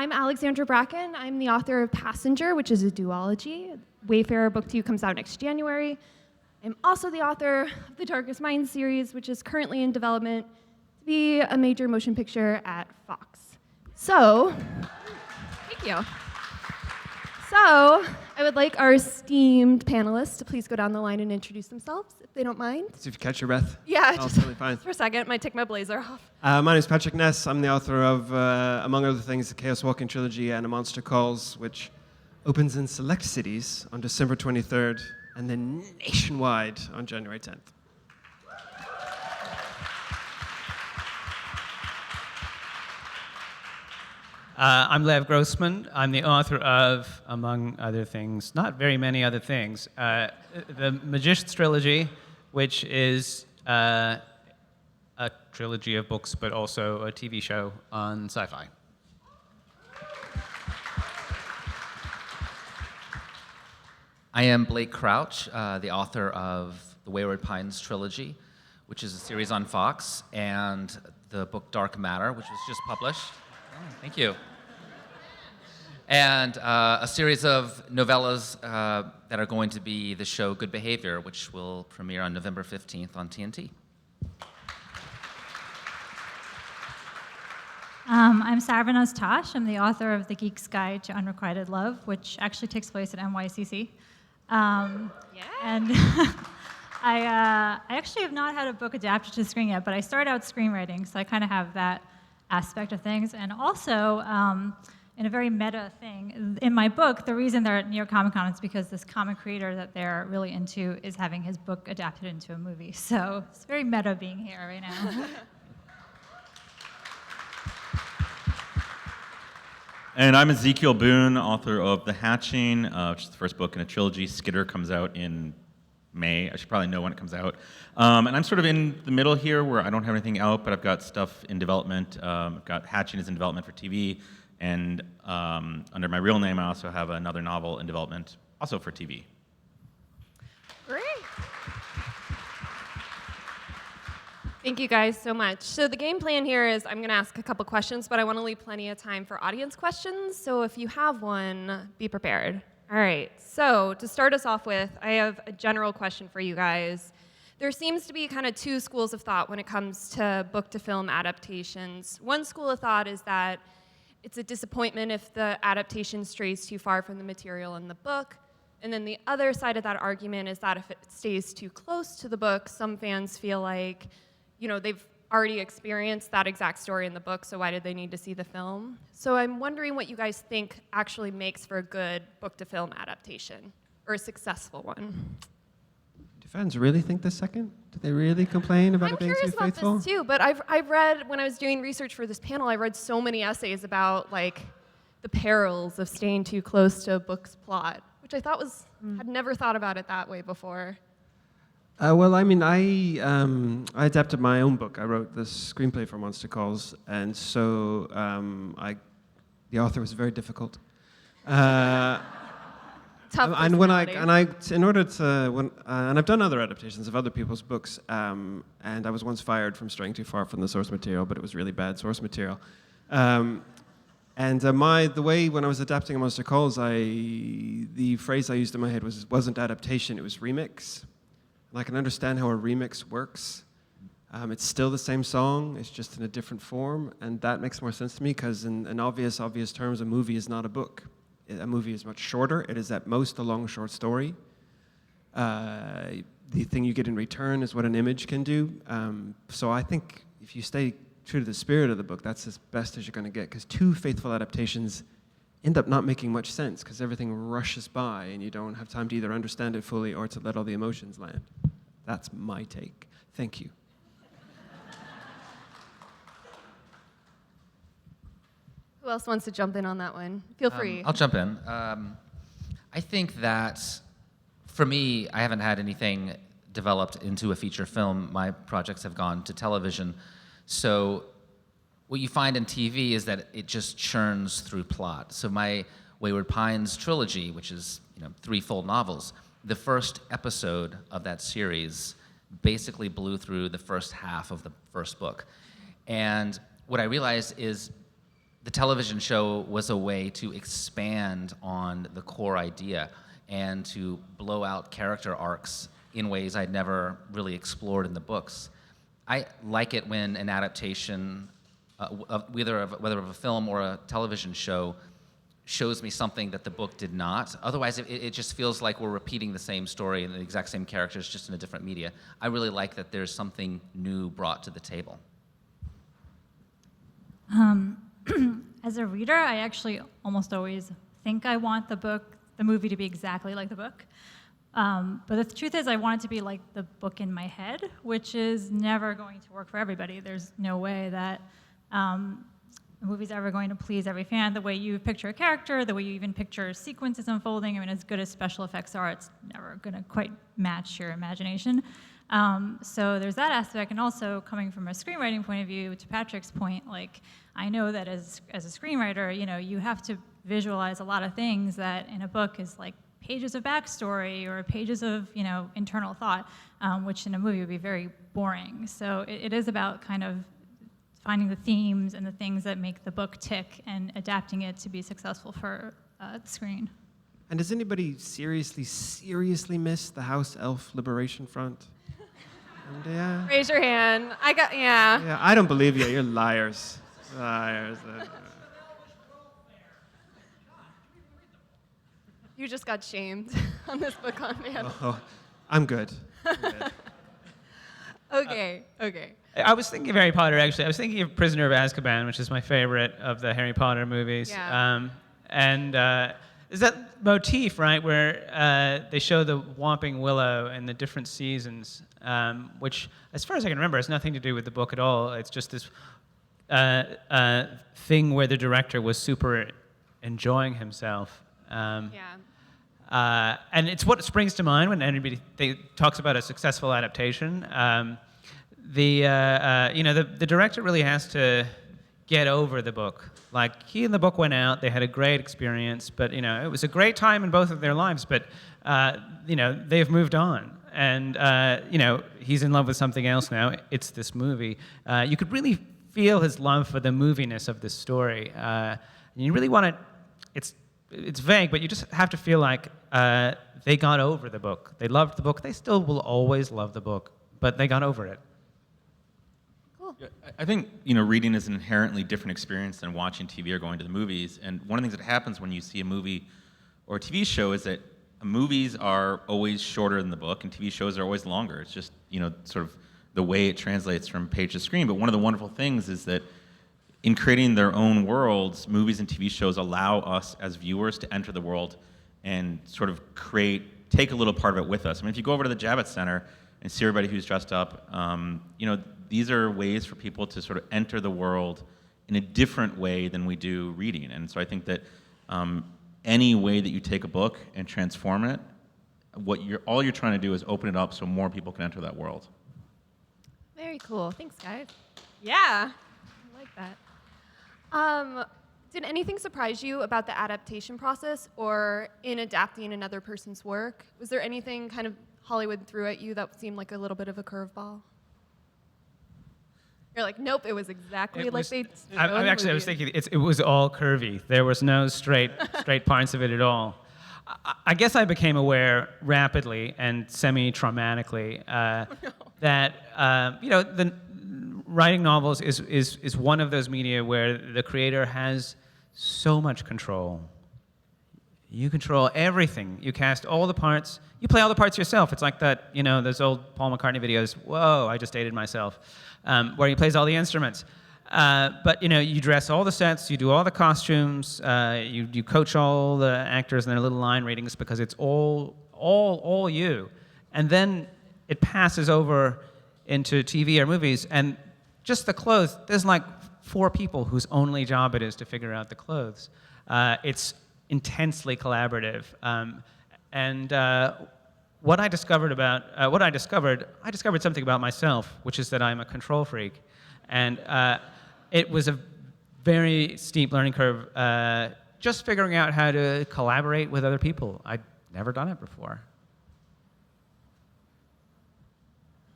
I'm Alexandra Bracken. I'm the author of Passenger, which is a duology. Wayfarer Book 2 comes out next January. I'm also the author of the Darkest Minds series, which is currently in development to be a major motion picture at Fox. So, thank you. So, I would like our esteemed panelists to please go down the line and introduce themselves, if they don't mind. So if you catch your breath. Yeah, just totally fine. For a second, might take my blazer off. My name is Patrick Ness. I'm the author of, among other things, the Chaos Walking trilogy and A Monster Calls, which opens in select cities on December 23rd and then nationwide on January 10th. I'm Lev Grossman. I'm the author of, among other things, not very many other things, the Magician's trilogy, which is a trilogy of books, but also a TV show on Sci-Fi. I am Blake Crouch, the author of the Wayward Pines trilogy, which is a series on Fox, and the book Dark Matter, which was just published. Oh, thank you. And a series of novellas that are going to be the show Good Behavior, which will premiere on November 15th on TNT. I'm Sarvenaz Tash. I'm the author of The Geek's Guide to Unrequited Love, which actually takes place at NYCC. And I actually have not had a book adapted to screen yet, but I started out screenwriting, so I kind of have that aspect of things. And also, in a very meta thing, in my book, the reason they're at New York Comic Con is because this comic creator that they're really into is having his book adapted into a movie. So it's very meta being here right now. And I'm Ezekiel Boone, author of The Hatching, which is the first book in a trilogy. Skitter comes out in May. I should probably know when it comes out. And I'm sort of in the middle here where I don't have anything out, but I've got stuff in development. I've got Hatching is in development for TV, and under my real name, I also have another novel in development, also for TV. Great. Thank you guys so much. So the game plan here is I'm going to ask a couple questions, but I want to leave plenty of time for audience questions. So if you have one, be prepared. All right. So to start us off with, I have a general question for you guys. There seems to be kind of two schools of thought when it comes to book-to-film adaptations. One school of thought is that it's a disappointment if the adaptation strays too far from the material in the book. And then the other side of that argument is that if it stays too close to the book, some fans feel like, you know, they've already experienced that exact story in the book, so why did they need to see the film? So I'm wondering what you guys think actually makes for a good book-to-film adaptation, or a successful one. Do fans really think this second? Do they really complain about it being too faithful? I'm curious about this too, but I've read, when I was doing research for this panel, I read so many essays about like the perils of staying too close to a book's plot, which I thought was, had never thought about it that way before. Well, I mean, I adapted my own book. I wrote the screenplay for Monster Calls, and so the author was very difficult. Tough and when personality. and I've done other adaptations of other people's books, and I was once fired from straying too far from the source material, but it was really bad source material. The way when I was adapting Monster Calls, the phrase I used in my head wasn't adaptation, it was remix. And I can understand how a remix works. It's still the same song, it's just in a different form, and that makes more sense to me because in obvious terms, a movie is not a book. A movie is much shorter. It is at most a long, short story. The thing you get in return is what an image can do. So I think if you stay true to the spirit of the book, that's as best as you're going to get, because too faithful adaptations end up not making much sense because everything rushes by and you don't have time to either understand it fully or to let all the emotions land. That's my take. Thank you. Who else wants to jump in on that one? Feel free. I'll jump in. I think that, for me, I haven't had anything developed into a feature film. My projects have gone to television. So what you find in TV is that it just churns through plot. So my Wayward Pines trilogy, which is 3 full novels, the first episode of that series basically blew through the first half of the first book. And what I realized is the television show was a way to expand on the core idea and to blow out character arcs in ways I'd never really explored in the books. I like it when an adaptation, whether of a film or a television show, shows me something that the book did not. Otherwise, it just feels like we're repeating the same story and the exact same characters, just in a different media. I really like that there's something new brought to the table. As a reader, I actually almost always think I want the movie to be exactly like the book. But the truth is, I want it to be like the book in my head, which is never going to work for everybody. There's no way that the movie's ever going to please every fan. The way you picture a character, the way you even picture sequences unfolding, I mean, as good as special effects are, it's never going to quite match your imagination. So there's that aspect, and also coming from a screenwriting point of view, to Patrick's point, like, I know that as a screenwriter, you know, you have to visualize a lot of things that in a book is like pages of backstory or pages of, you know, internal thought, which in a movie would be very boring. So it is about kind of finding the themes and the things that make the book tick and adapting it to be successful for the screen. And does anybody seriously miss the House Elf Liberation Front? And, yeah. Raise your hand. Yeah. Yeah, I don't believe you. You're liars. Liars. You just got shamed on this book on panel. Oh, I'm good. Okay. I was thinking of Harry Potter, actually. I was thinking of Prisoner of Azkaban, which is my favorite of the Harry Potter movies. Yeah. There's that motif, right, where they show the Whomping Willow in the different seasons, which, as far as I can remember, has nothing to do with the book at all. It's just this thing where the director was super enjoying himself. And it's what springs to mind when anybody talks about a successful adaptation. The director really has to get over the book. Like, he and the book went out, they had a great experience, but, you know, it was a great time in both of their lives, but, you know, they've moved on. And, you know, he's in love with something else now. It's this movie. You could really feel his love for the moviness of this story. And you really want to, it's vague, but you just have to feel like they got over the book. They loved the book. They still will always love the book, but they got over it. Yeah, I think, you know, reading is an inherently different experience than watching TV or going to the movies. And one of the things that happens when you see a movie or a TV show is that movies are always shorter than the book, and TV shows are always longer. It's just, you know, sort of the way it translates from page to screen. But one of the wonderful things is that in creating their own worlds, movies and TV shows allow us as viewers to enter the world and sort of take a little part of it with us. I mean, if you go over to the Javits Center and see everybody who's dressed up, you know, these are ways for people to sort of enter the world in a different way than we do reading. And so I think that any way that you take a book and transform it, all you're trying to do is open it up so more people can enter that world. Very cool. Thanks, guys. Yeah, I like that. Did anything surprise you about the adaptation process or in adapting another person's work? Was there anything kind of Hollywood threw at you that seemed like a little bit of a curveball? You're like, nope, it was exactly like they. I was thinking it was all curvy. There was no straight parts of it at all. I guess I became aware rapidly and semi-traumatically that you know, the writing novels is one of those media where the creator has so much control. You control everything. You cast all the parts. You play all the parts yourself. It's like that, you know, those old Paul McCartney videos. Whoa, I just dated myself. Where he plays all the instruments. But, you know, you dress all the sets, you do all the costumes, you coach all the actors in their little line readings because it's all you. And then it passes over into TV or movies, and just the clothes, there's like 4 people whose only job it is to figure out the clothes. It's intensely collaborative. What I discovered something about myself, which is that I'm a control freak. And it was a very steep learning curve, just figuring out how to collaborate with other people. I'd never done it before.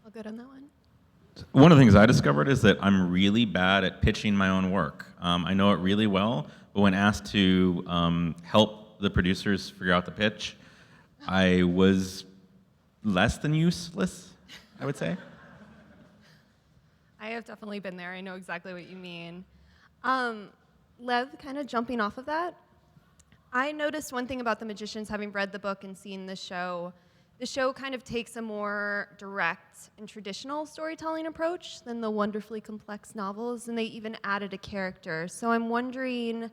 All good on that one? One of the things I discovered is that I'm really bad at pitching my own work. I know it really well, but when asked to help the producers figure out the pitch, I was less than useless, I would say. I have definitely been there. I know exactly what you mean. Lev, kind of jumping off of that, I noticed one thing about The Magicians, having read the book and seen the show. The show kind of takes a more direct and traditional storytelling approach than the wonderfully complex novels, and they even added a character. So I'm wondering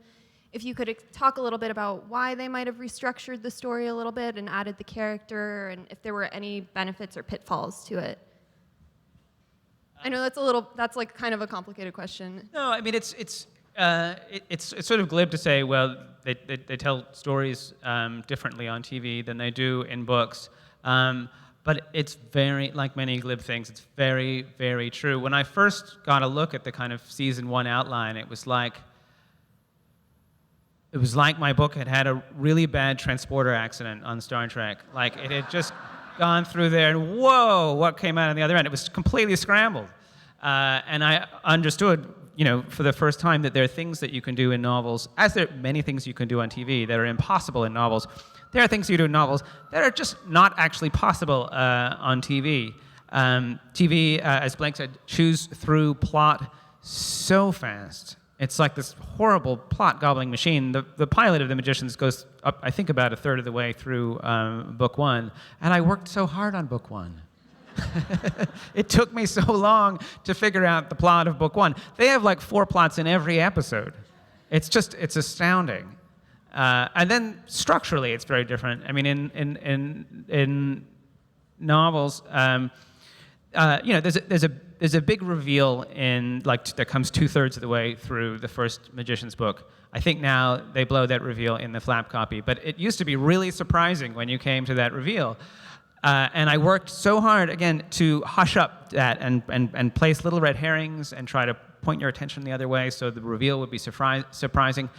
if you could talk a little bit about why they might have restructured the story a little bit and added the character, and if there were any benefits or pitfalls to it. I know that's like kind of a complicated question. No, I mean it's sort of glib to say, well, they tell stories differently on TV than they do in books. But it's very, like many glib things, it's very, very true. When I first got a look at the kind of season 1 outline, it was like my book had a really bad transporter accident on Star Trek. Like it had just gone through there, and whoa, what came out on the other end? It was completely scrambled. And I understood, for the first time, that there are things that you can do in novels, as there are many things you can do on TV that are impossible in novels. There are things you do in novels that are just not actually possible on TV. TV, as Blake said, chews through plot so fast. It's like this horrible plot-gobbling machine. The pilot of The Magicians goes up, I think, about a third of the way through book 1, and I worked so hard on book 1. It took me so long to figure out the plot of book 1. They have like 4 plots in every episode. It's astounding. And then structurally, it's very different. I mean, in novels, there's a big reveal that comes 2/3 of the way through the first Magician's book. I think now they blow that reveal in the flap copy, but it used to be really surprising when you came to that reveal. And I worked so hard, again, to hush up that and place little red herrings and try to point your attention the other way so the reveal would be surprising.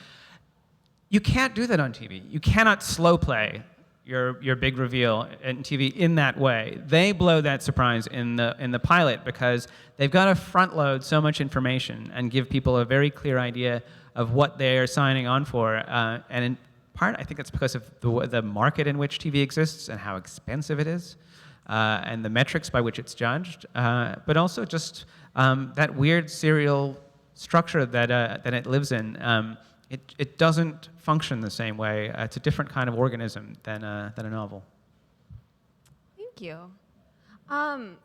You can't do that on TV. You cannot slow play your big reveal in TV in that way. They blow that surprise in the pilot because they've got to front load so much information and give people a very clear idea of what they're signing on for. And in part, I think it's because of the market in which TV exists and how expensive it is, and the metrics by which it's judged, but also just that weird serial structure that it lives in. It doesn't function the same way. It's a different kind of organism than a novel. Thank you.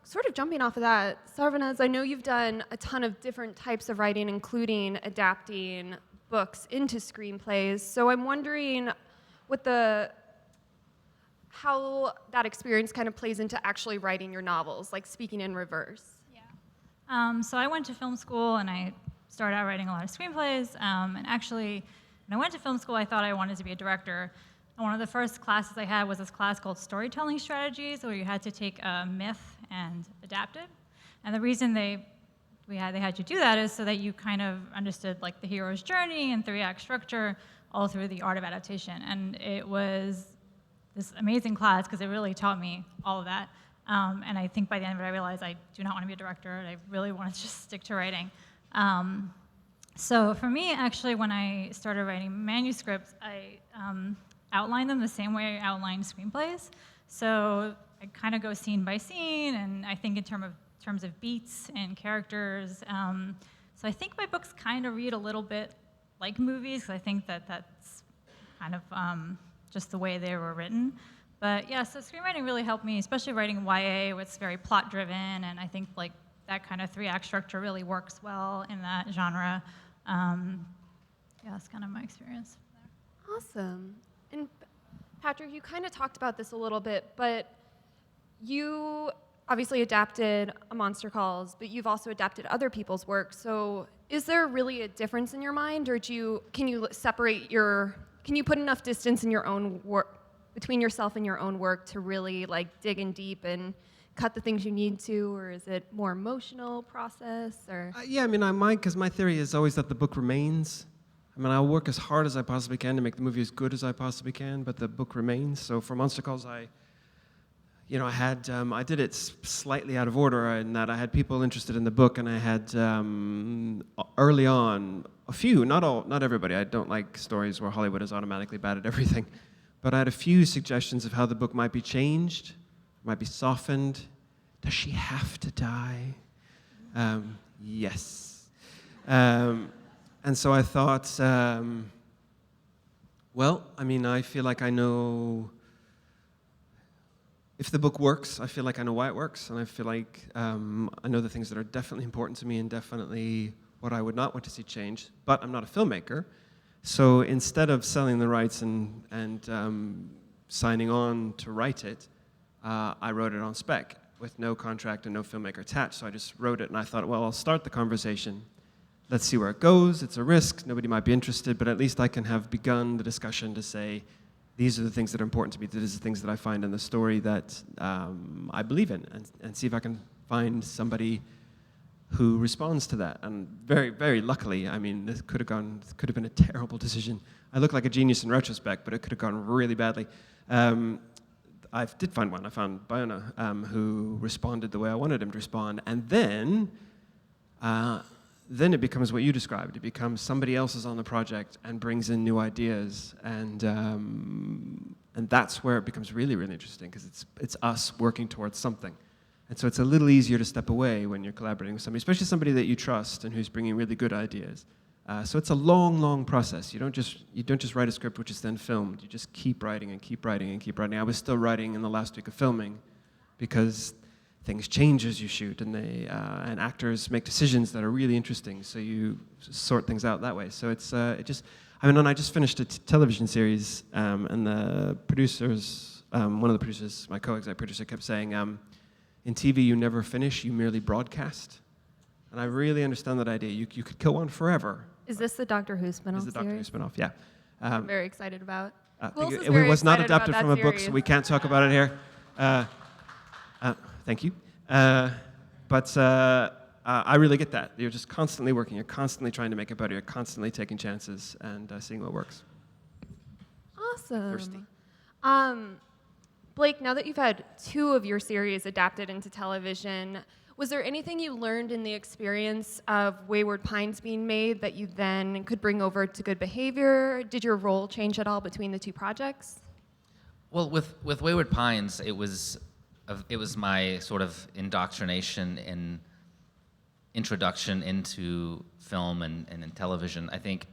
Sort of jumping off of that, Sarvenaz, I know you've done a ton of different types of writing, including adapting books into screenplays. So I'm wondering how that experience kind of plays into actually writing your novels, like speaking in reverse. Yeah. So I went to film school and I started out writing a lot of screenplays. And actually, when I went to film school, I thought I wanted to be a director. And one of the first classes I had was this class called Storytelling Strategies, where you had to take a myth and adapt it. And the reason they had you do that is so that you kind of understood like the hero's journey and 3-act structure all through the art of adaptation. And it was this amazing class because it really taught me all of that. And I think by the end of it, I realized I do not want to be a director. I really want to just stick to writing. So for me, actually, when I started writing manuscripts, I outlined them the same way I outlined screenplays. So I kind of go scene by scene, and I think in terms of beats and characters. So I think my books kind of read a little bit like movies, because I think that's kind of just the way they were written. But yeah, so screenwriting really helped me, especially writing YA, where it's very plot-driven, and I think like that kind of 3-act structure really works well in that genre. Yeah, that's kind of my experience there. Awesome. And Patrick, you kind of talked about this a little bit, but you obviously adapted A Monster Calls, but you've also adapted other people's work. So is there really a difference in your mind, or can you put enough distance in your own work, between yourself and your own work, to really like dig in deep and cut the things you need to, or is it more emotional process? Or Yeah, I mean, I might, because my theory is always that the book remains. I mean, I'll work as hard as I possibly can to make the movie as good as I possibly can, but the book remains. So for Monster Calls, I had I did it slightly out of order in that I had people interested in the book, and I had early on a few, not everybody. I don't like stories where Hollywood is automatically bad at everything, but I had a few suggestions of how the book might be changed, might be softened. Does she have to die? Yes. And so I thought, I feel like I know. If the book works, I feel like I know why it works, and I feel like I know the things that are definitely important to me and definitely what I would not want to see changed. But I'm not a filmmaker, so instead of selling the rights and signing on to write it, I wrote it on spec with no contract and no filmmaker attached. So I just wrote it, and I thought, well, I'll start the conversation. Let's see where it goes. It's a risk. Nobody might be interested, but at least I can have begun the discussion to say, these are the things that are important to me. These are the things that I find in the story that I believe in, and see if I can find somebody who responds to that. And very, very luckily, this could have been a terrible decision. I look like a genius in retrospect, but it could have gone really badly. I did find one. I found Bayona, who responded the way I wanted him to respond, and then it becomes what you described. It becomes somebody else is on the project and brings in new ideas, and that's where it becomes really, really interesting, because it's us working towards something. And so it's a little easier to step away when you're collaborating with somebody, especially somebody that you trust and who's bringing really good ideas. So it's a long, long process. You don't just write a script which is then filmed. You just keep writing and keep writing and keep writing. I was still writing in the last week of filming because things change as you shoot, and and actors make decisions that are really interesting. So you sort things out that way. So and I just finished a television series, and the producers, one of the producers, my co-exec producer, kept saying, in TV you never finish, you merely broadcast. And I really understand that idea. You could go on forever. Is this the Doctor Who spinoff Is the Doctor Who series? spinoff? Yeah. I'm very excited about. It was not adapted from a book, so we can't talk about it here. Thank you. But I really get that. You're just constantly working. You're constantly trying to make it better. You're constantly taking chances and seeing what works. Awesome. Thirsty. Blake, now that you've had 2 of your series adapted into television, was there anything you learned in the experience of Wayward Pines being made that you then could bring over to Good Behavior? Did your role change at all between the 2 projects? Well, with Wayward Pines, it was my sort of indoctrination and introduction into film and in television. I think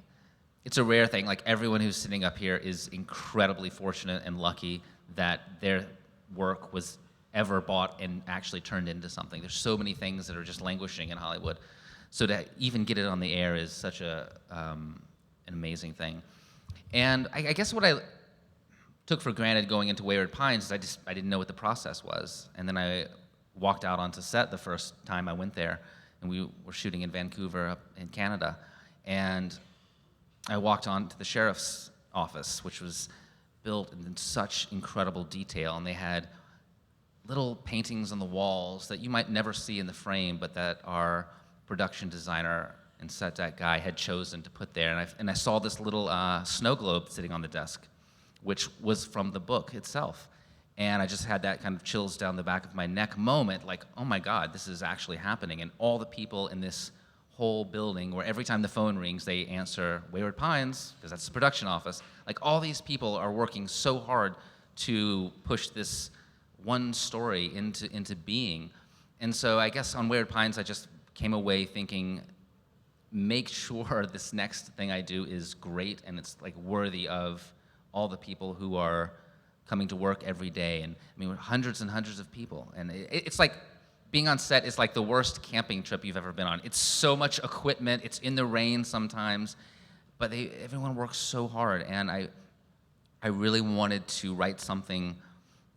it's a rare thing. Like, everyone who's sitting up here is incredibly fortunate and lucky that their work was ever bought and actually turned into something. There's so many things that are just languishing in Hollywood. So to even get it on the air is such an amazing thing. And I guess what I took for granted going into Wayward Pines is I didn't know what the process was. And then I walked out onto set the first time I went there, and we were shooting in Vancouver up in Canada. And I walked on to the sheriff's office, which was built in such incredible detail, and they had little paintings on the walls that you might never see in the frame, but that our production designer and set deck guy had chosen to put there. And I saw this little snow globe sitting on the desk, which was from the book itself. And I just had that kind of chills down the back of my neck moment, like, oh my God, this is actually happening. And all the people in this whole building, where every time the phone rings, they answer Wayward Pines, because that's the production office. Like, all these people are working so hard to push this one story into being. And so I guess on Wayward Pines, I just came away thinking, make sure this next thing I do is great and it's like worthy of all the people who are coming to work every day. And I mean, hundreds and hundreds of people. And it's like, being on set is like the worst camping trip you've ever been on. It's so much equipment, it's in the rain sometimes, but everyone works so hard. And I really wanted to write something,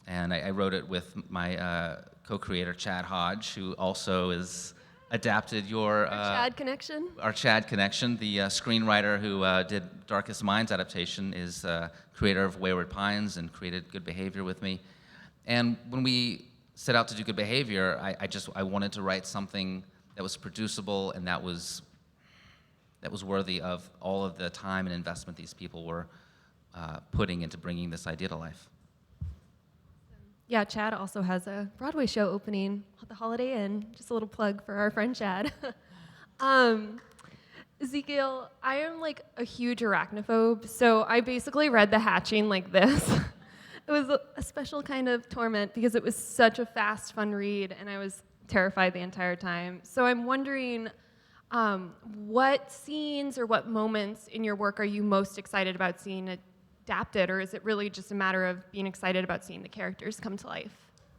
and I wrote it with my co-creator, Chad Hodge, who also is adapted your... Chad connection? Our Chad connection. The screenwriter who did Darkest Minds adaptation is creator of Wayward Pines and created Good Behavior with me. And when we set out to do Good Behavior, I wanted to write something that was producible and that was worthy of all of the time and investment these people were putting into bringing this idea to life. Yeah, Chad also has a Broadway show opening at the Holiday Inn. Just a little plug for our friend Chad. Ezekiel, I am like a huge arachnophobe, so I basically read The Hatching like this. It was a special kind of torment because it was such a fast, fun read, and I was terrified the entire time. So I'm wondering, what scenes or what moments in your work are you most excited about seeing adapted, or is it really just a matter of being excited about seeing the characters come to life?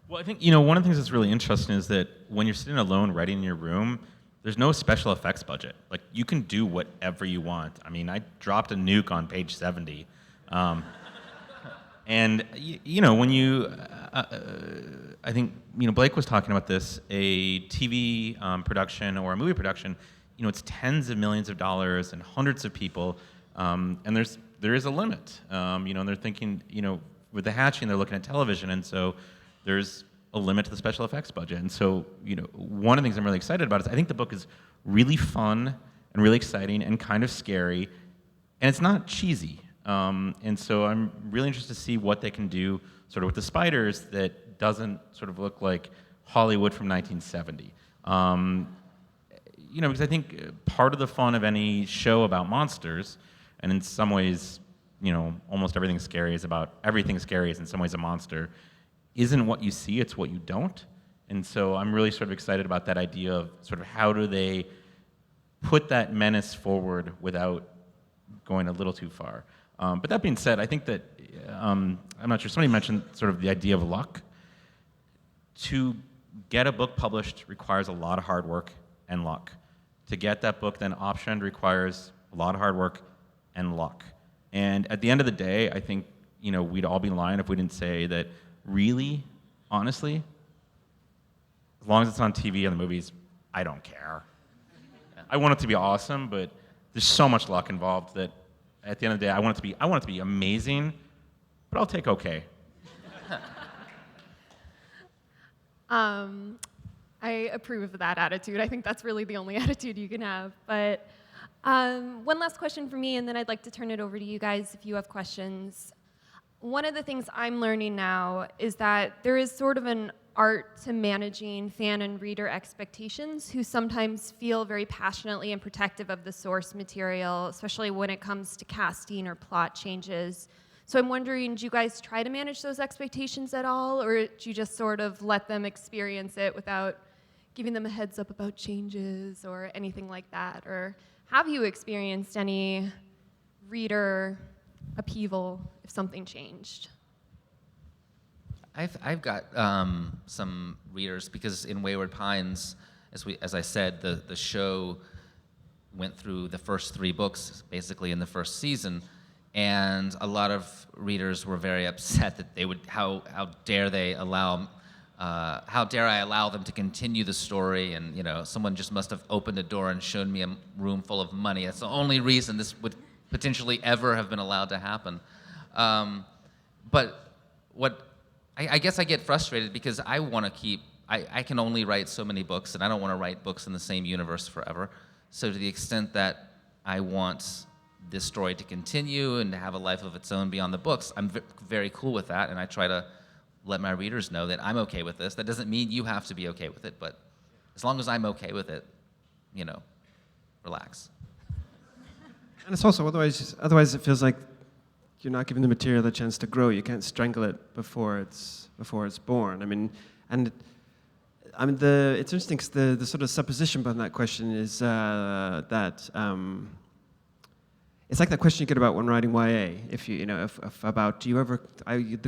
Well, I think, one of the things that's really interesting is that when you're sitting alone writing in your room, there's no special effects budget. Like, you can do whatever you want. I mean, I dropped a nuke on page 70. And, when you, I think, Blake was talking about this, a TV production or a movie production, it's tens of millions of dollars and hundreds of people, and there is a limit. And they're thinking, with The Hatching, they're looking at television, and so there's a limit to the special effects budget. And so, one of the things I'm really excited about is I think the book is really fun and really exciting and kind of scary, and it's not cheesy. And so I'm really interested to see what they can do sort of with the spiders that doesn't sort of look like Hollywood from 1970. Because I think part of the fun of any show about monsters, and in some ways, almost everything scary is in some ways a monster, isn't what you see, it's what you don't. And so I'm really sort of excited about that idea of sort of how do they put that menace forward without going a little too far. But that being said, I think that, I'm not sure, somebody mentioned sort of the idea of luck. To get a book published requires a lot of hard work and luck. To get that book then optioned requires a lot of hard work and luck. And at the end of the day, I think, we'd all be lying if we didn't say that really, honestly, as long as it's on TV and the movies, I don't care. I want it to be awesome, but there's so much luck involved that at the end of the day, I want it to be amazing, but I'll take okay. I approve of that attitude. I think that's really the only attitude you can have. But one last question for me, and then I'd like to turn it over to you guys if you have questions. One of the things I'm learning now is that there is sort of an art to managing fan and reader expectations who sometimes feel very passionately and protective of the source material, especially when it comes to casting or plot changes. So I'm wondering, do you guys try to manage those expectations at all, or do you just sort of let them experience it without giving them a heads up about changes or anything like that? Or have you experienced any reader upheaval if something changed? I've got some readers because in Wayward Pines, as I said, the show went through the first 3 books basically in the first season, and a lot of readers were very upset that they would how dare I allow them to continue the story, and someone just must have opened a door and shown me a room full of money. That's the only reason this would potentially ever have been allowed to happen. But I guess I get frustrated because I want to I can only write so many books, and I don't want to write books in the same universe forever. So to the extent that I want this story to continue and to have a life of its own beyond the books, I'm very cool with that, and I try to let my readers know that I'm okay with this. That doesn't mean you have to be okay with it, but as long as I'm okay with it, relax. And it's also, otherwise it feels like you're not giving the material the chance to grow. You can't strangle it before it's born. It's interesting because the sort of supposition behind that question is that it's like that question you get about when writing YA. The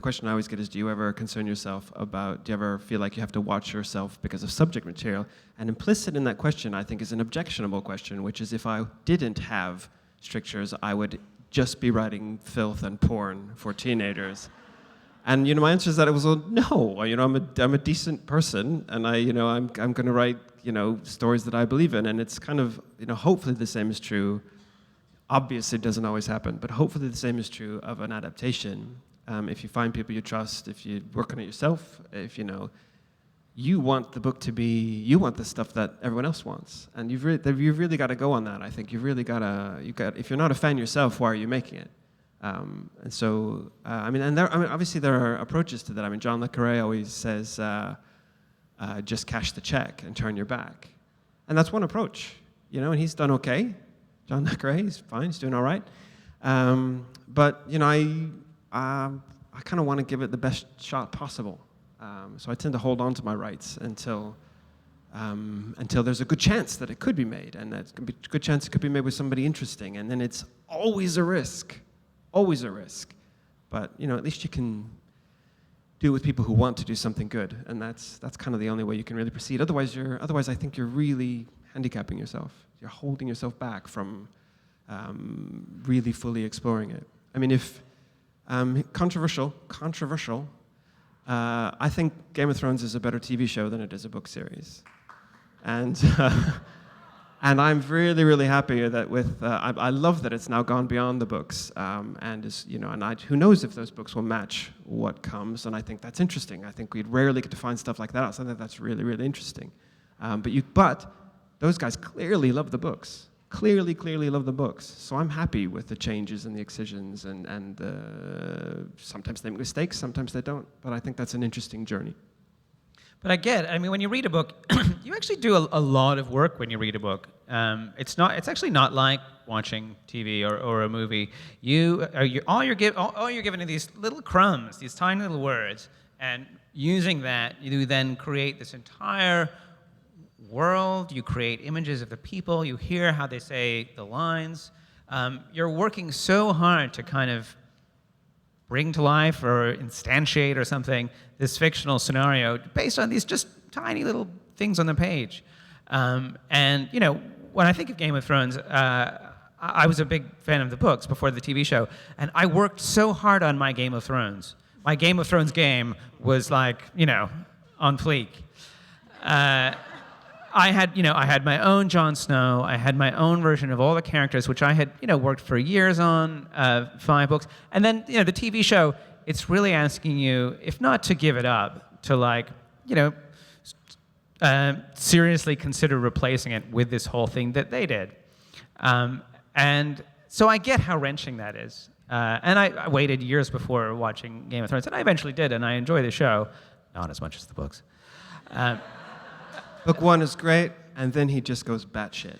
question I always get is, do you ever concern yourself about? Do you ever feel like you have to watch yourself because of subject material? And implicit in that question, I think, is an objectionable question, which is if I didn't have strictures, I would just be writing filth and porn for teenagers. And my answer is that it was no. I'm a decent person, and I'm going to write stories that I believe in, and it's kind of hopefully the same is true. Obviously, it doesn't always happen, but hopefully the same is true of an adaptation. If you find people you trust, if you work on it yourself, if you want the book to be, you want the stuff that everyone else wants, and you've really got to go on that. I think you've really got to. If you're not a fan yourself, why are you making it? And so, obviously there are approaches to that. I mean, John le Carré always says, just cash the check and turn your back. And that's one approach, and he's done okay. John le Carré, he's fine, he's doing all right. But, I kind of want to give it the best shot possible. So I tend to hold on to my rights until there's a good chance that it could be made, and there's a good chance it could be made with somebody interesting, and then it's always a risk. Always a risk. But, at least you can do it with people who want to do something good, and that's kind of the only way you can really proceed. Otherwise, I think you're really handicapping yourself. You're holding yourself back from really fully exploring it. I mean, if controversial, I think Game of Thrones is a better TV show than it is a book series, and I'm really, really happy that I love that it's now gone beyond the books, and is who knows if those books will match what comes, and I think that's interesting. I think we'd rarely get to find stuff like that. So I think that's really, really interesting. But those guys clearly love the books. Clearly love the books. So I'm happy with the changes and the excisions, and sometimes they make mistakes, sometimes they don't. But I think that's an interesting journey. But when you read a book, you actually do a lot of work when you read a book. It's actually not like watching TV or a movie. All you're given are these little crumbs, these tiny little words, and using that, you then create this entire world. You create images of the people. You hear how they say the lines. You're working so hard to kind of bring to life or instantiate or something this fictional scenario based on these just tiny little things on the page. And when I think of Game of Thrones, I was a big fan of the books before the TV show, and I worked so hard on my Game of Thrones. My Game of Thrones game was like, on fleek. I had my own Jon Snow. I had my own version of all the characters, which I had, worked for years on, 5 books. And then, the TV show, it's really asking you, if not to give it up, to seriously consider replacing it with this whole thing that they did. And so I get how wrenching that is. And I waited years before watching Game of Thrones, and I eventually did, and I enjoy the show, not as much as the books. Book 1 is great, and then he just goes batshit.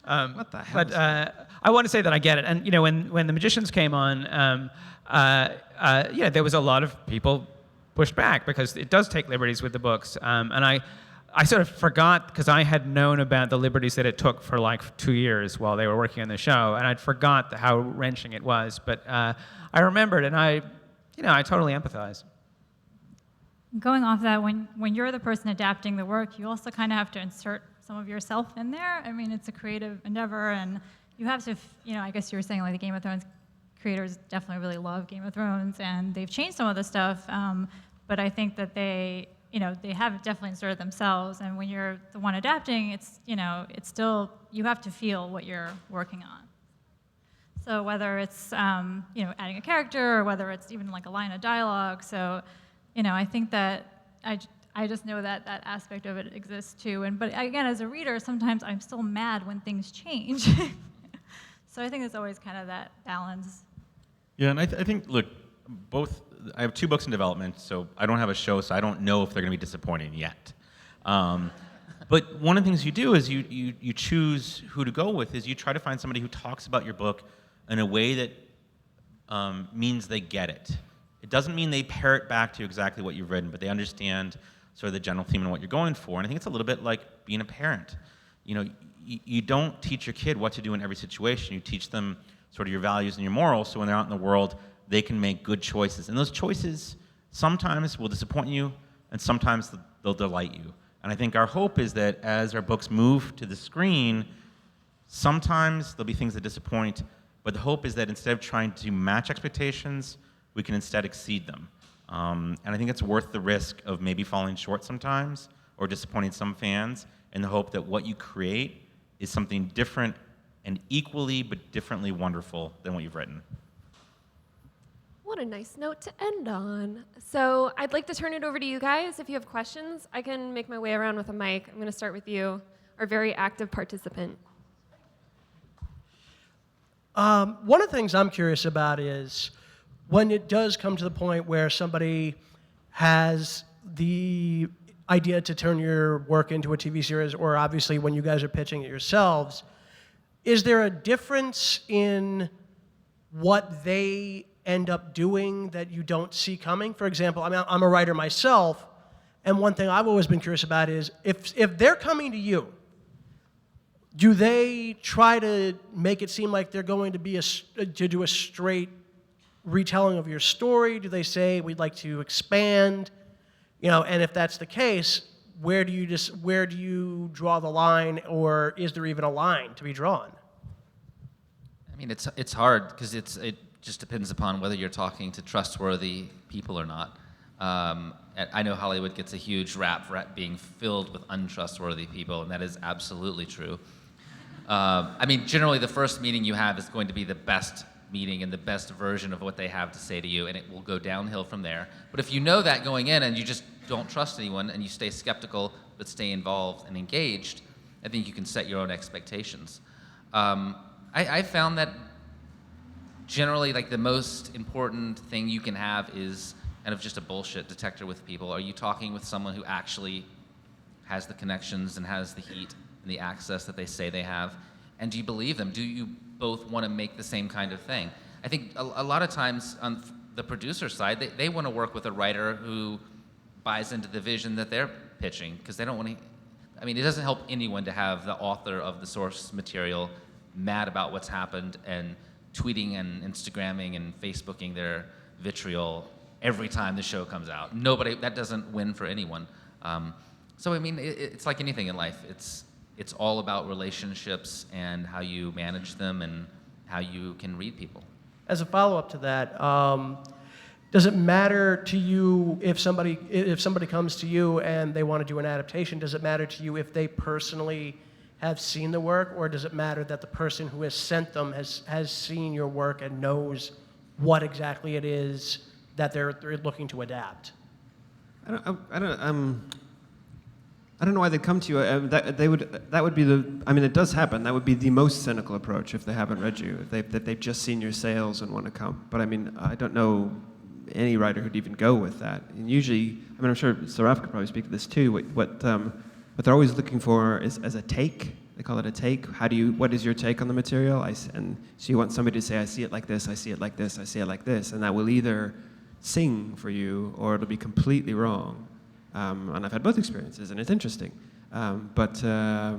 What the hell? But I want to say that I get it. And when the Magicians came on, there was a lot of people pushed back because it does take liberties with the books. And I sort of forgot, because I had known about the liberties that it took for like 2 years while they were working on the show, and I'd forgot how wrenching it was. But I remembered, and I totally empathize. Going off that, when you're the person adapting the work, you also kind of have to insert some of yourself in there. I mean, it's a creative endeavor, and you have to, I guess you were saying like the Game of Thrones creators definitely really love Game of Thrones, and they've changed some of the stuff, but I think that they have definitely inserted themselves, and when you're the one adapting, it's still, you have to feel what you're working on. So whether it's, adding a character, or whether it's even like a line of dialogue, so I think that I just know that aspect of it exists too. But again, as a reader, sometimes I'm still mad when things change. So I think there's always kind of that balance. Yeah, and I think, look, I have 2 books in development, so I don't have a show, so I don't know if they're going to be disappointing yet. But one of the things you do is you choose who to go with, is you try to find somebody who talks about your book in a way that means they get it. It doesn't mean they parrot back to you exactly what you've written, but they understand sort of the general theme and what you're going for. And I think it's a little bit like being a parent. You don't teach your kid what to do in every situation. You teach them sort of your values and your morals, so when they're out in the world, they can make good choices. And those choices sometimes will disappoint you, and sometimes they'll delight you. And I think our hope is that as our books move to the screen, sometimes there'll be things that disappoint, but the hope is that instead of trying to match expectations, we can instead exceed them. And I think it's worth the risk of maybe falling short sometimes or disappointing some fans, in the hope that what you create is something different and equally but differently wonderful than what you've written. What a nice note to end on. So I'd like to turn it over to you guys. If you have questions, I can make my way around with a mic. I'm going to start with you, our very active participant. One of the things I'm curious about is when it does come to the point where somebody has the idea to turn your work into a TV series, or obviously when you guys are pitching it yourselves, is there a difference in what they end up doing that you don't see coming? For example, I mean, I'm a writer myself, and one thing I've always been curious about is if they're coming to you, do they try to make it seem like they're going to be to do a straight retelling of your story? Do they say we'd like to expand? And if that's the case, where do you draw the line, or is there even a line to be drawn? I mean, it's hard because it just depends upon whether you're talking to trustworthy people or not. I know Hollywood gets a huge rap for being filled with untrustworthy people, and that is absolutely true. I mean, generally, the first meeting you have is going to be the best meeting and the best version of what they have to say to you, and it will go downhill from there. But if you know that going in and you just don't trust anyone and you stay skeptical but stay involved and engaged, I think you can set your own expectations. I found that generally, like, the most important thing you can have is kind of just a bullshit detector with people. Are you talking with someone who actually has the connections and has the heat and the access that they say they have? And do you believe them? Do you both want to make the same kind of thing? I think a lot of times on the producer side, they want to work with a writer who buys into the vision that they're pitching, because they don't want to. I mean, it doesn't help anyone to have the author of the source material mad about what's happened and tweeting and Instagramming and Facebooking their vitriol every time the show comes out. That doesn't win for anyone. So I mean, it's like anything in life. It's all about relationships and how you manage them and how you can read people. As a follow-up to that, does it matter to you if somebody comes to you and they want to do an adaptation? Does it matter to you if they personally have seen the work, or does it matter that the person who has sent them has seen your work and knows what exactly it is that they're looking to adapt? I don't know why they'd come to you. That would be the. I mean, it does happen. That would be the most cynical approach if they haven't read you, if they've just seen your sales and want to come. But I mean, I don't know any writer who'd even go with that. And usually, I mean, I'm sure Saraf could probably speak to this too. What they're always looking for is as a take. They call it a take. What is your take on the material? And so you want somebody to say, I see it like this, I see it like this, I see it like this, and that will either sing for you or it'll be completely wrong. And I've had both experiences, and it's interesting. Yeah,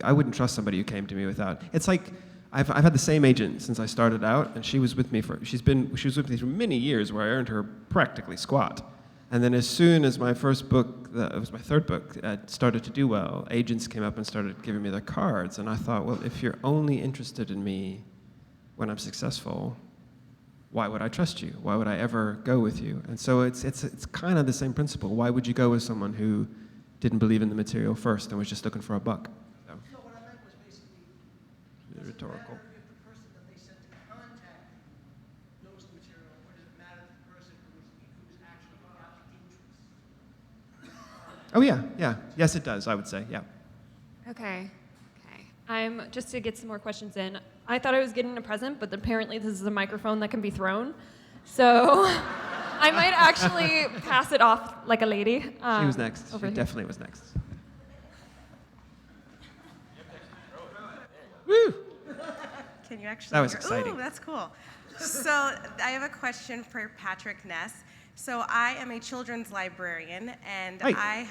I wouldn't trust somebody who came to me without. It's like I've had the same agent since I started out, and she was with me she was with me for many years, where I earned her practically squat. And then as soon as my first book, it was my third book, started to do well, agents came up and started giving me their cards, and I thought, well, if you're only interested in me when I'm successful, why would I trust you? Why would I ever go with you? And so it's kind of the same principle. Why would you go with someone who didn't believe in the material first and was just looking for a buck? So, No, what I meant was basically rhetorical. if the person that they sent to contact knows the material, or does it matter if the person who's actually got the interest? Oh yeah. Yes, it does, I would say, yeah. Okay. I'm just to get some more questions in. I thought I was getting a present, but apparently this is a microphone that can be thrown. So I might actually pass it off like a lady. She was next. She over here. definitely was next. Woo! Can you actually That was hear? exciting. Ooh, that's cool. So I have a question for Patrick Ness. So I am a children's librarian, and Hi.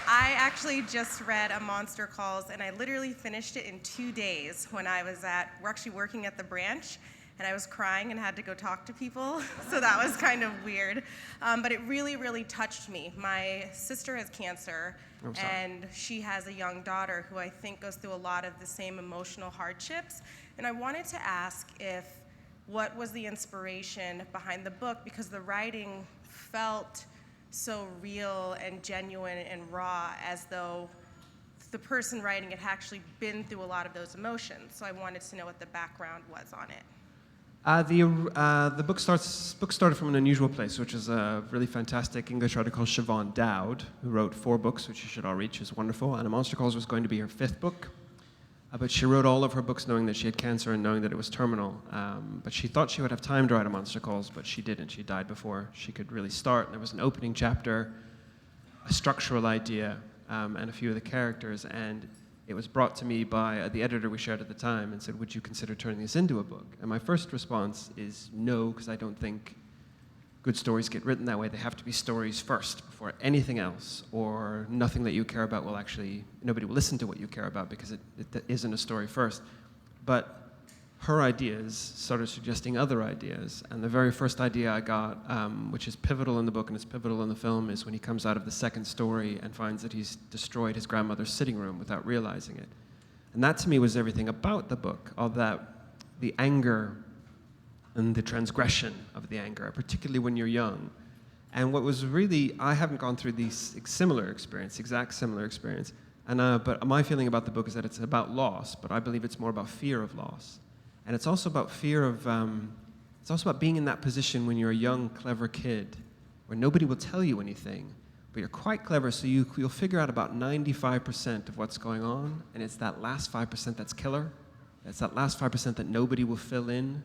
I actually just read A Monster Calls, and I literally finished it in 2 days when we're actually working at the branch, and I was crying and had to go talk to people, so that was kind of weird. But it really, really touched me. My sister has cancer, and she has a young daughter who I think goes through a lot of the same emotional hardships, and I wanted to ask what was the inspiration behind the book, because the writing felt so real and genuine and raw, as though the person writing it had actually been through a lot of those emotions. So I wanted to know what the background was on it. The book started from an unusual place, which is a really fantastic English writer called Siobhan Dowd, who wrote 4 books, which you should all read. She's wonderful. And A Monster Calls was going to be her 5th book. But she wrote all of her books knowing that she had cancer and knowing that it was terminal. But she thought she would have time to write A Monster Calls, but she didn't. She died before she could really start. There was an opening chapter, a structural idea, and a few of the characters. And it was brought to me by the editor we shared at the time and said, would you consider turning this into a book? And my first response is no, because I don't think good stories get written that way. They have to be stories first before anything else, or nothing that you care about will actually, nobody will listen to what you care about because it isn't a story first. But her ideas started suggesting other ideas, and the very first idea I got, which is pivotal in the book and is pivotal in the film, is when he comes out of the second story and finds that he's destroyed his grandmother's sitting room without realizing it. And that to me was everything about the book, all that, the anger and the transgression of the anger, particularly when you're young. And what was really, I haven't gone through the exact similar experience, and, but my feeling about the book is that it's about loss, but I believe it's more about fear of loss. And it's also about fear of, it's also about being in that position when you're a young, clever kid, where nobody will tell you anything, but you're quite clever, so you'll figure out about 95% of what's going on, and it's that last 5% that's killer. It's that last 5% that nobody will fill in.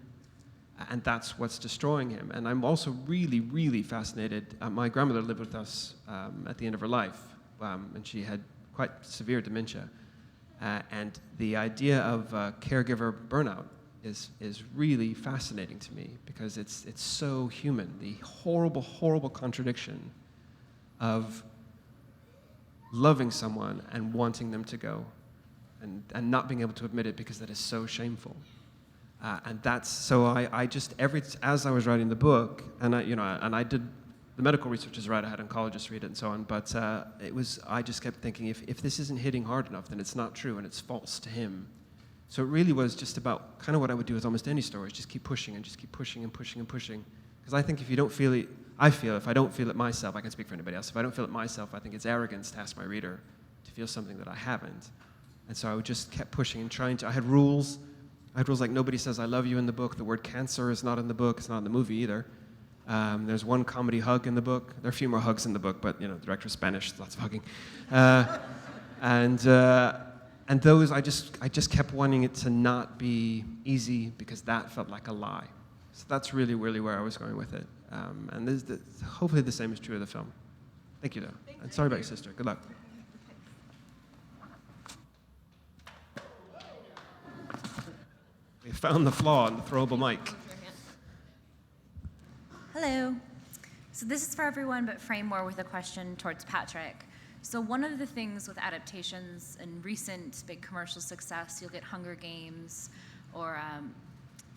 And that's what's destroying him. And I'm also really, really fascinated. My grandmother lived with us at the end of her life, and she had quite severe dementia. And the idea of caregiver burnout is really fascinating to me because it's so human. The horrible, horrible contradiction of loving someone and wanting them to go, and not being able to admit it because that is so shameful. And that's, so I just, as I was writing the book, and I did, the medical research is right, I had oncologists read it and so on, but I just kept thinking, if this isn't hitting hard enough, then it's not true and it's false to him. So it really was just about kind of what I would do with almost any story, just keep pushing and just keep pushing and pushing and pushing. Because I think if you don't feel it, if I don't feel it myself, I can speak for anybody else, if I don't feel it myself, I think it's arrogance to ask my reader to feel something that I haven't. And so I just kept pushing and trying to, I had rules like nobody says I love you in the book. The word cancer is not in the book. It's not in the movie either. There's one comedy hug in the book. There are a few more hugs in the book, but the director's Spanish, lots of hugging. And those, I just kept wanting it to not be easy because that felt like a lie. So that's really, really where I was going with it. And hopefully the same is true of the film. Thank you, though. And sorry about your sister. Good luck. We found the flaw in the throwable mic. Hello. So this is for everyone, but frame more with a question towards Patrick. So one of the things with adaptations and recent big commercial success, you'll get Hunger Games or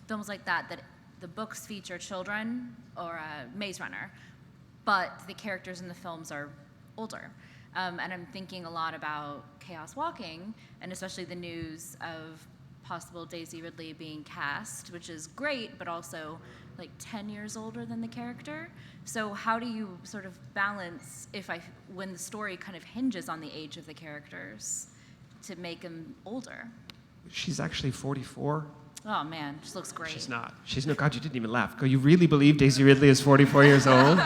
films like that, that the books feature children or Maze Runner, but the characters in the films are older. And I'm thinking a lot about Chaos Walking, and especially the news of possible Daisy Ridley being cast, which is great, but also like 10 years older than the character. So how do you sort of balance when the story kind of hinges on the age of the characters to make them older? She's actually 44. Oh man, she looks great. She's not. No, God, you didn't even laugh. You really believe Daisy Ridley is 44 years old?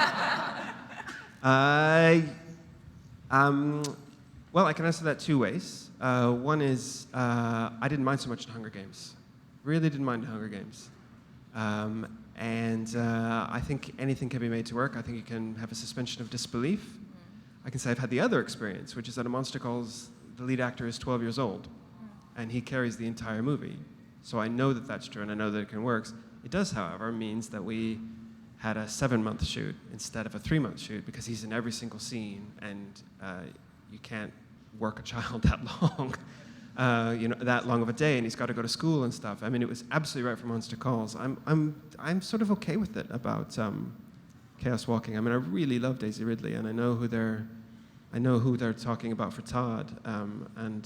Well, I can answer that two ways. One is I didn't mind so much in Hunger Games. Really didn't mind in Hunger Games. I think anything can be made to work. I think you can have a suspension of disbelief. I can say I've had the other experience, which is that A Monster Calls, the lead actor is 12 years old, and he carries the entire movie. So I know that that's true, and I know that it can work. It does, however, means that we had a 7-month shoot instead of a 3-month shoot because he's in every single scene, and you can't work a child that long, that long of a day, and he's got to go to school and stuff. I mean, it was absolutely right for Monster Calls. I'm sort of okay with it about Chaos Walking. I mean, I really love Daisy Ridley, and I know who they're talking about for Todd, and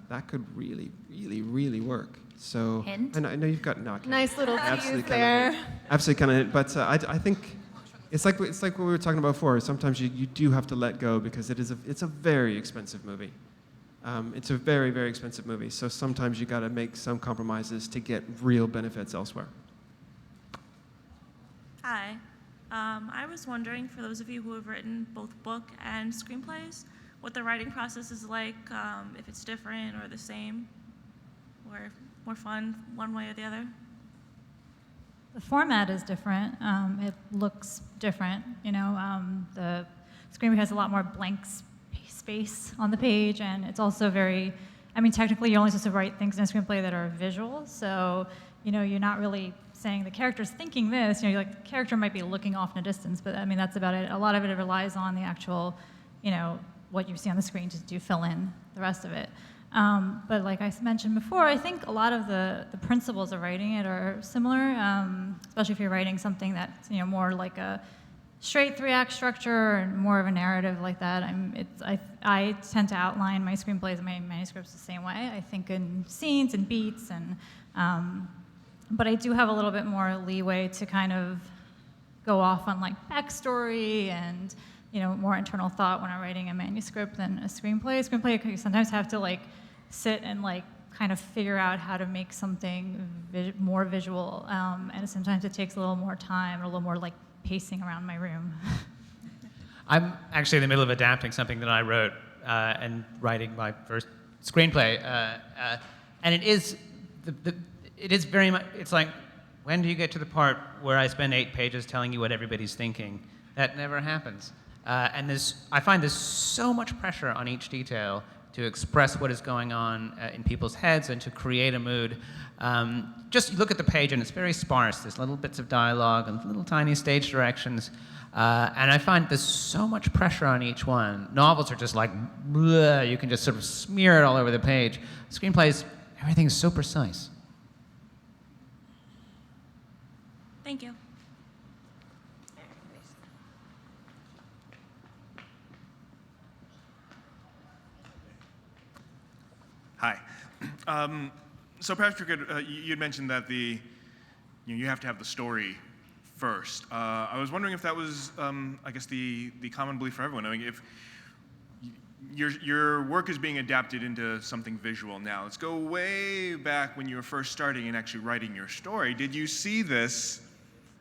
that could really, really, really work. So, Hint? and I know you've got Nice little absolutely tease there. Absolutely kind of, but I think it's like what we were talking about before. Sometimes you do have to let go because it's a very expensive movie. It's a very, very expensive movie. So sometimes you got to make some compromises to get real benefits elsewhere. Hi. I was wondering, for those of you who have written both book and screenplays, what the writing process is like, if it's different or the same. or more fun, one way or the other? The format is different. It looks different. The screenplay has a lot more blank space on the page, and it's also very, technically you're only supposed to write things in a screenplay that are visual, so, you're not really saying the character's thinking this, the character might be looking off in a distance, but that's about it. A lot of it relies on the actual, what you see on the screen to fill in the rest of it. But like I mentioned before, I think a lot of the principles of writing it are similar, especially if you're writing something that's more like a straight 3-act structure and more of a narrative like that. I tend to outline my screenplays and my manuscripts the same way. I think in scenes and beats, but I do have a little bit more leeway to kind of go off on like backstory and more internal thought when I'm writing a manuscript than a screenplay. A screenplay, you sometimes have to sit and kind of figure out how to make something more visual, and sometimes it takes a little more time, or a little more pacing around my room. I'm actually in the middle of adapting something that I wrote and writing my first screenplay, and it is very much. It's like, when do you get to the part where I spend 8 pages telling you what everybody's thinking? That never happens. And I find there's so much pressure on each detail to express what is going on in people's heads and to create a mood. Just look at the page and it's very sparse. There's little bits of dialogue and little tiny stage directions. And I find there's so much pressure on each one. Novels are just like, bleh, you can just sort of smear it all over the page. Screenplays, everything is so precise. Thank you. Hi. So perhaps you'd mentioned that you have to have the story first. I was wondering if that was, I guess, the common belief for everyone. If your work is being adapted into something visual now, let's go way back when you were first starting and actually writing your story. Did you see this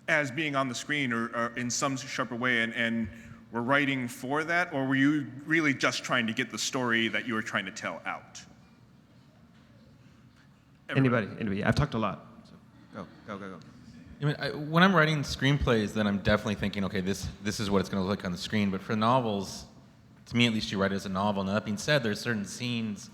as being on the screen or in some sharper way and were writing for that, or were you really just trying to get the story that you were trying to tell out? Anybody? I've talked a lot. So go. When I'm writing screenplays, then I'm definitely thinking, okay, this is what it's going to look like on the screen. But for novels, to me at least, you write it as a novel. Now that being said, there's certain scenes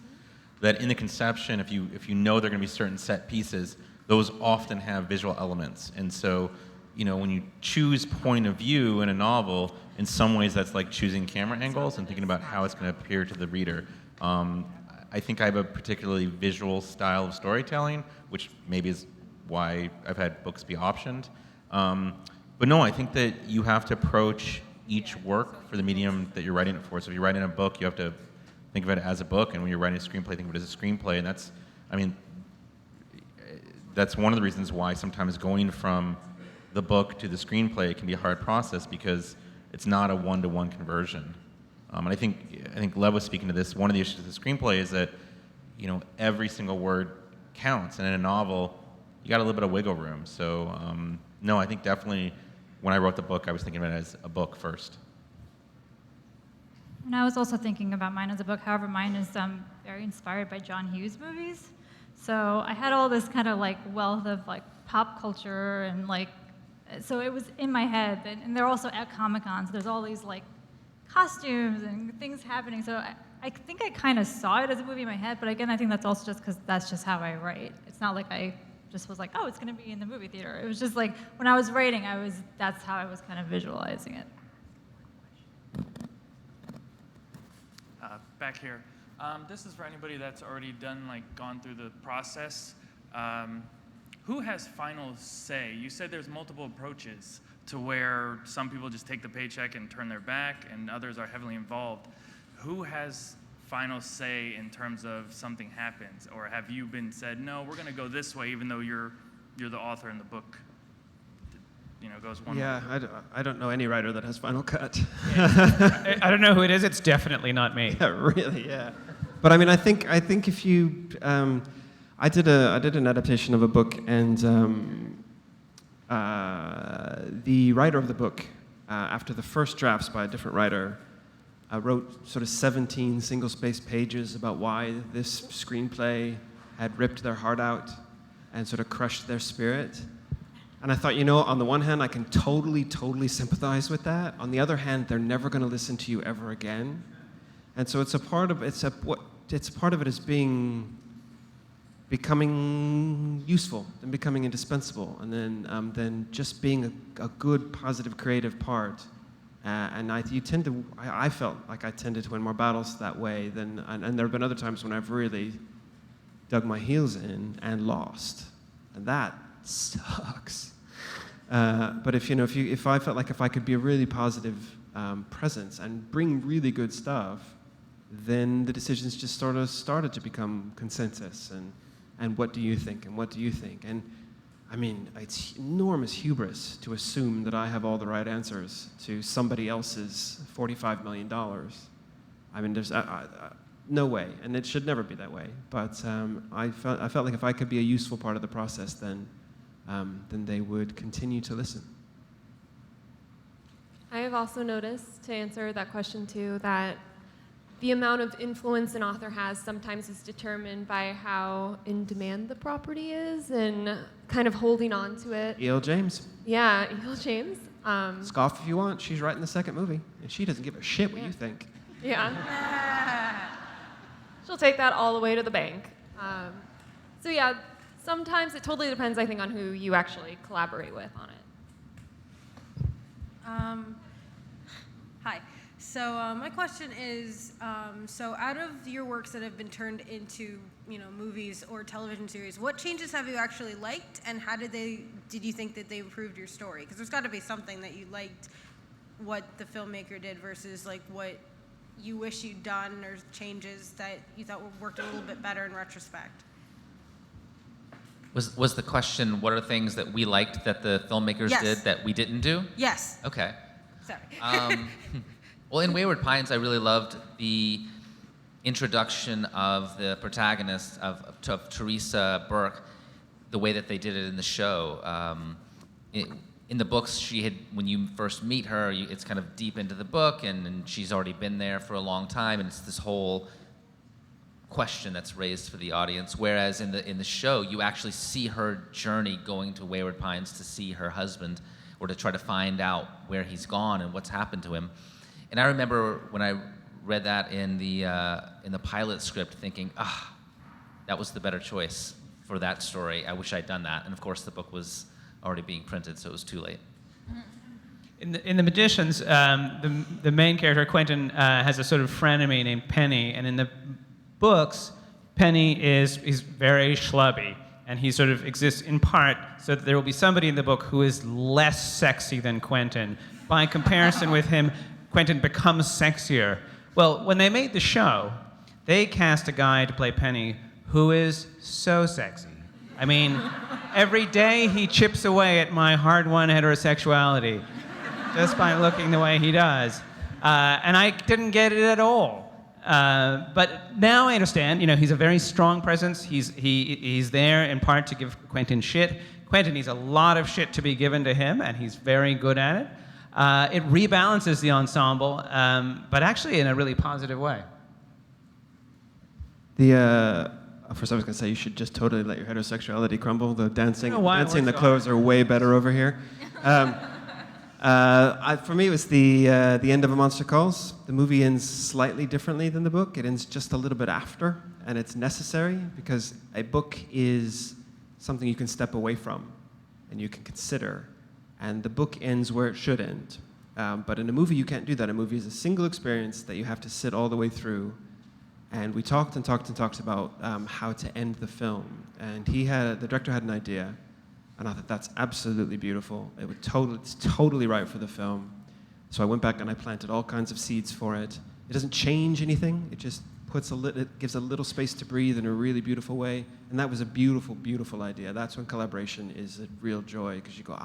that in the conception, if you know they're going to be certain set pieces, those often have visual elements. And so, when you choose point of view in a novel, in some ways that's like choosing camera angles and thinking about how it's going to appear to the reader. I think I have a particularly visual style of storytelling, which maybe is why I've had books be optioned. But no, I think that you have to approach each work for the medium that you're writing it for. So if you're writing a book, you have to think of it as a book, and when you're writing a screenplay, think of it as a screenplay. And that's one of the reasons why sometimes going from the book to the screenplay can be a hard process, because it's not a one-to-one conversion. And I think Lev was speaking to this. One of the issues with the screenplay is that, every single word counts, and in a novel, you got a little bit of wiggle room. So, no, I think definitely when I wrote the book, I was thinking of it as a book first. And I was also thinking about mine as a book. However, mine is very inspired by John Hughes movies. So I had all this kind of wealth of pop culture and so it was in my head. And they're also at Comic-Con, so there's all these costumes and things happening. So I think I kind of saw it as a movie in my head, but again, I think that's also just because that's just how I write. It's not like I just was oh, it's going to be in the movie theater. It was just when I was writing, that's how I was kind of visualizing it. Back here. This is for anybody that's already gone through the process. Who has final say? You said there's multiple approaches to where some people just take the paycheck and turn their back, and others are heavily involved. Who has final say in terms of something happens? Or have you been said, no, we're going to go this way, even though you're the author and the book goes one way? Yeah, I don't know any writer that has final cut. I don't know who it is. It's definitely not me. Yeah, really, yeah. But I think if you, I did an adaptation of a book, and the writer of the book, after the first drafts by a different writer, wrote sort of 17 single-spaced pages about why this screenplay had ripped their heart out and sort of crushed their spirit. And I thought, on the one hand, I can totally sympathize with that. On the other hand, they're never going to listen to you ever again. And so it's a part of it is becoming useful and becoming indispensable, and then just being a good, positive, creative part. And I felt like I tended to win more battles that way and there have been other times when I've really dug my heels in and lost, and that sucks. But if I felt like if I could be a really positive presence and bring really good stuff, then the decisions just sort of started to become consensus and what do you think and what do you think? And I mean, it's enormous hubris to assume that I have all the right answers to somebody else's $45 million. I mean, there's no way, and it should never be that way. But I felt like if I could be a useful part of the process, then they would continue to listen. I have also noticed, to answer that question too, that the amount of influence an author has sometimes is determined by how in demand the property is and kind of holding on to it. E.L. James. Yeah, E.L. James. Scoff if you want. She's writing the second movie, and she doesn't give a shit what you think. Yeah. She'll take that all the way to the bank. So yeah, sometimes it totally depends, I think, on who you actually collaborate with on it. Hi. So my question is, so out of your works that have been turned into, movies or television series, what changes have you actually liked, and how did you think that they improved your story? Because there's got to be something that you liked, what the filmmaker did versus like what you wish you'd done, or changes that you thought worked a little bit better in retrospect. Was the question, what are things that we liked that the filmmakers Yes. did that we didn't do? Yes. Okay. Sorry. Well, in Wayward Pines, I really loved the introduction of the protagonist of Teresa Burke, the way that they did it in the show. In the books, when you first meet her, it's kind of deep into the book, and she's already been there for a long time, and it's this whole question that's raised for the audience. Whereas in the show, you actually see her journey going to Wayward Pines to see her husband, or to try to find out where he's gone and what's happened to him. And I remember when I read that in the pilot script, thinking, that was the better choice for that story. I wish I'd done that. And of course, the book was already being printed, so it was too late. In the Magicians, the main character, Quentin, has a sort of frenemy named Penny, and in the books, Penny is very schlubby, and he sort of exists in part so that there will be somebody in the book who is less sexy than Quentin. By comparison with him, Quentin becomes sexier. Well, when they made the show, they cast a guy to play Penny who is so sexy. I mean, every day he chips away at my hard-won heterosexuality just by looking the way he does. And I didn't get it at all. But now I understand, he's a very strong presence. He's there in part to give Quentin shit. Quentin needs a lot of shit to be given to him, and he's very good at it. It rebalances the ensemble, but actually in a really positive way. First I was going to say you should just totally let your heterosexuality crumble. The dancing, the so clothes are way better over here. For me, it was the end of A Monster Calls. The movie ends slightly differently than the book. It ends just a little bit after, and it's necessary because a book is something you can step away from and you can consider. And the book ends where it should end. But in a movie, you can't do that. A movie is a single experience that you have to sit all the way through. And we talked about how to end the film. And the director had an idea, and I thought that's absolutely beautiful. It's totally right for the film. So I went back and I planted all kinds of seeds for it. It doesn't change anything. It just it gives a little space to breathe in a really beautiful way. And that was a beautiful, beautiful idea. That's when collaboration is a real joy, because you go,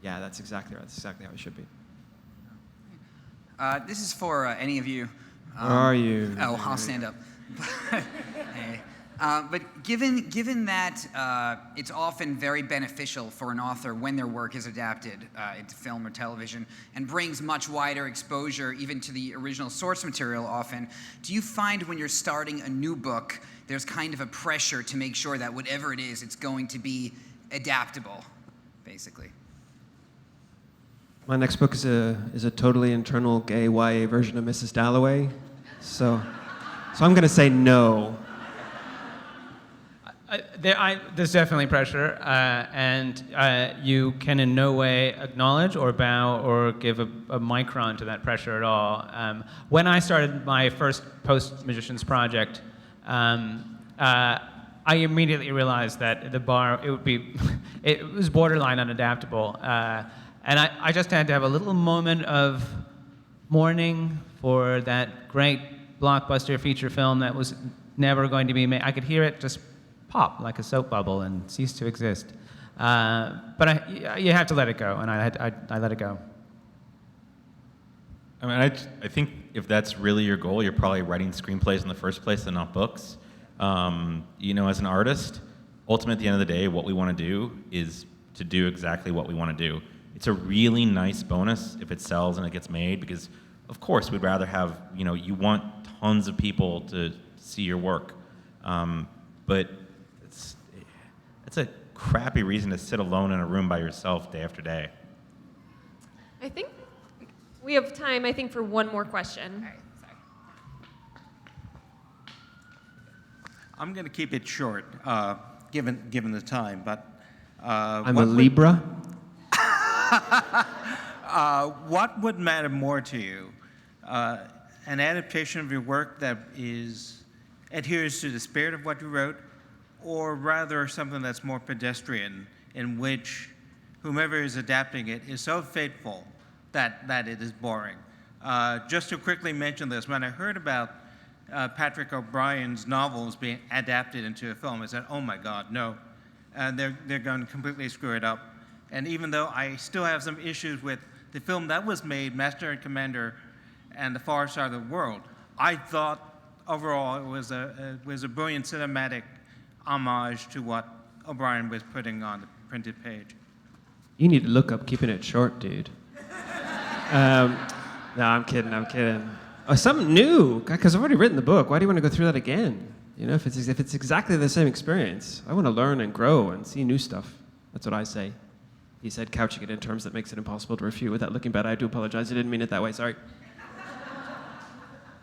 yeah, that's exactly right. That's exactly how it should be. This is for any of you. Where are you? Oh, I'll stand up. Hey. But given that it's often very beneficial for an author when their work is adapted into film or television and brings much wider exposure even to the original source material often, do you find when you're starting a new book there's kind of a pressure to make sure that whatever it is, it's going to be adaptable, basically. My next book is a totally internal gay YA version of Mrs. Dalloway, so I'm going to say no. There's definitely pressure, and you can in no way acknowledge or bow or give a micron to that pressure at all. When I started my first post-Magicians project, I immediately realized that the bar, it was borderline unadaptable. And I just had to have a little moment of mourning for that great blockbuster feature film that was never going to be made. I could hear it just pop like a soap bubble and cease to exist. But you have to let it go, and I let it go. I mean, I think if that's really your goal, you're probably writing screenplays in the first place and not books. As an artist, ultimately at the end of the day, what we want to do is to do exactly what we want to do. It's a really nice bonus if it sells and it gets made, because of course we'd rather have, you want tons of people to see your work. But it's a crappy reason to sit alone in a room by yourself day after day. I think we have time, for one more question. All right, sorry. I'm going to keep it short, given the time. But I'm a Libra. What would matter more to you? An adaptation of your work that adheres to the spirit of what you wrote, or rather something that's more pedestrian, in which whomever is adapting it is so faithful that it is boring? Just to quickly mention this, when I heard about Patrick O'Brian's novels being adapted into a film, I said, oh my God, no. They're going to completely screw it up. And even though I still have some issues with the film that was made, Master and Commander and The Far Side of the World, I thought overall it was a brilliant cinematic homage to what O'Brian was putting on the printed page. You need to look up Keeping It Short, dude. No, I'm kidding. Oh, something new, because I've already written the book. Why do you want to go through that again? If it's exactly the same experience, I want to learn and grow and see new stuff. That's what I say. He said, couching it in terms that makes it impossible to refute without looking bad. I do apologize. I didn't mean it that way. Sorry.